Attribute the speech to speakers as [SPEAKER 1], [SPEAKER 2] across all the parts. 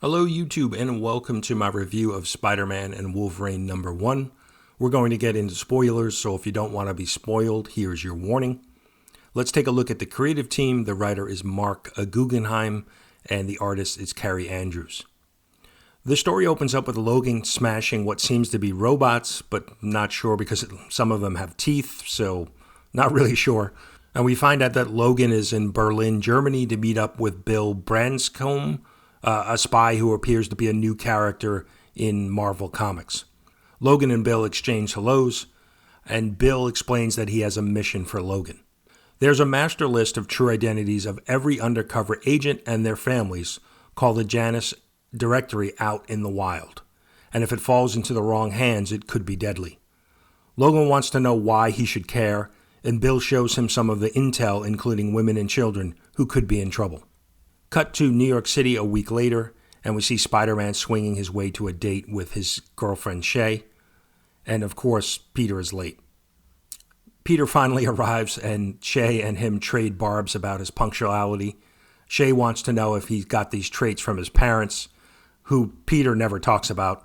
[SPEAKER 1] Hello YouTube and welcome to my review of Spider-Man and Wolverine #1. We're going to get into spoilers, so if you don't want to be spoiled, here's your warning. Let's take a look at the creative team. The writer is Mark Guggenheim and the artist is Carrie Andrews. The story opens up with Logan smashing what seems to be robots, but not sure because some of them have teeth, so not really sure. And we find out that Logan is in Berlin, Germany to meet up with Bill Branscombe, a spy who appears to be a new character in Marvel Comics. Logan and Bill exchange hellos, and Bill explains that he has a mission for Logan. There's a master list of true identities of every undercover agent and their families called the Janus Directory out in the wild, and if it falls into the wrong hands, it could be deadly. Logan wants to know why he should care, and Bill shows him some of the intel, including women and children who could be in trouble. Cut to New York City a week later, and we see Spider-Man swinging his way to a date with his girlfriend Shay. And of course, Peter is late. Peter finally arrives, and Shay and him trade barbs about his punctuality. Shay wants to know if he's got these traits from his parents, who Peter never talks about.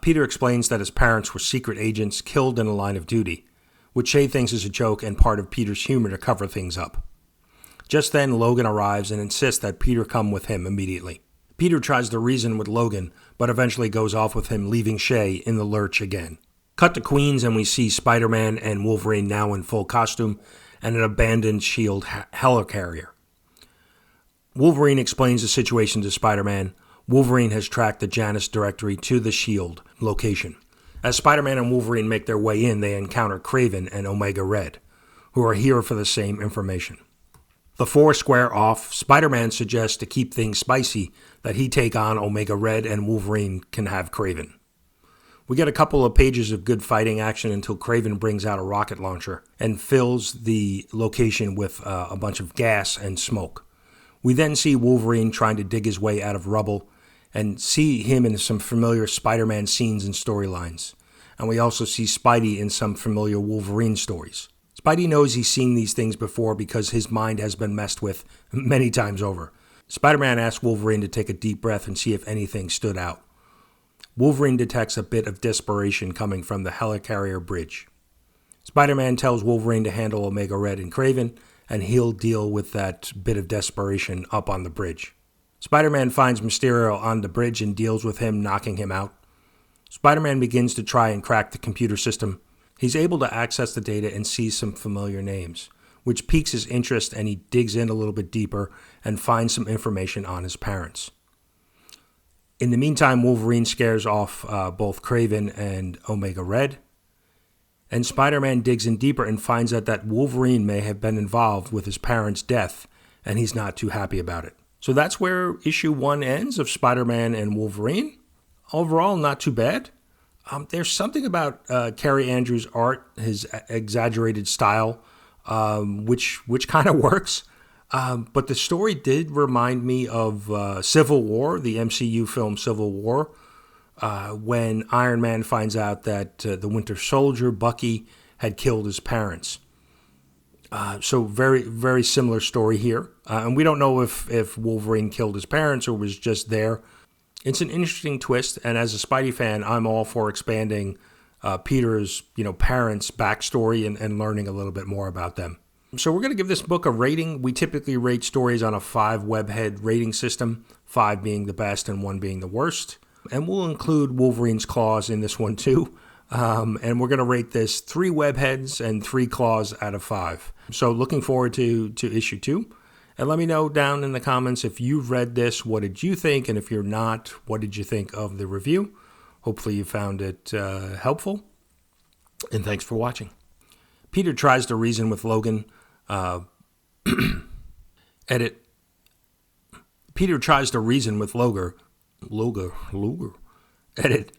[SPEAKER 1] Peter explains that his parents were secret agents killed in the line of duty, which Shay thinks is a joke and part of Peter's humor to cover things up. Just then, Logan arrives and insists that Peter come with him immediately. Peter tries to reason with Logan, but eventually goes off with him, leaving Shay in the lurch again. Cut to Queens, and we see Spider-Man and Wolverine now in full costume and an abandoned S.H.I.E.L.D. helicarrier. Wolverine explains the situation to Spider-Man. Wolverine has tracked the Janus Directory to the S.H.I.E.L.D. location. As Spider-Man and Wolverine make their way in, they encounter Kraven and Omega Red, who are here for the same information. The four square off. Spider-Man suggests to keep things spicy that he take on Omega Red and Wolverine can have Kraven. We get a couple of pages of good fighting action until Kraven brings out a rocket launcher and fills the location with a bunch of gas and smoke. We then see Wolverine trying to dig his way out of rubble and see him in some familiar Spider-Man scenes and storylines. And we also see Spidey in some familiar Wolverine stories. Spidey knows he's seen these things before because his mind has been messed with many times over. Spider-Man asks Wolverine to take a deep breath and see if anything stood out. Wolverine detects a bit of desperation coming from the helicarrier bridge. Spider-Man tells Wolverine to handle Omega Red and Kraven, and he'll deal with that bit of desperation up on the bridge. Spider-Man finds Mysterio on the bridge and deals with him, knocking him out. Spider-Man begins to try and crack the computer system. He's able to access the data and see some familiar names, which piques his interest, and he digs in a little bit deeper and finds some information on his parents. In the meantime, Wolverine scares off both Kraven and Omega Red, and Spider-Man digs in deeper and finds out that Wolverine may have been involved with his parents' death, and he's not too happy about it. So that's where issue 1 ends of Spider-Man and Wolverine. Overall, not too bad. There's something about Carrie Andrews' art, his exaggerated style, which kind of works. But the story did remind me of Civil War, the MCU film Civil War, when Iron Man finds out that the Winter Soldier, Bucky, had killed his parents. So very, very similar story here. And we don't know if Wolverine killed his parents or was just there. It's an interesting twist, and as a Spidey fan, I'm all for expanding Peter's, parents' backstory and learning a little bit more about them. So we're going to give this book a rating. We typically rate stories on a 5 webhead rating system, 5 being the best and 1 being the worst. And we'll include Wolverine's claws in this one too. And we're going to rate this 3 webheads and 3 claws out of 5. So looking forward to issue 2. And let me know down in the comments if you've read this, what did you think? And if you're not, what did you think of the review? Hopefully you found it helpful. And thanks for watching. Peter tries to reason with Logan. Edit. Peter tries to reason with Logan. Edit.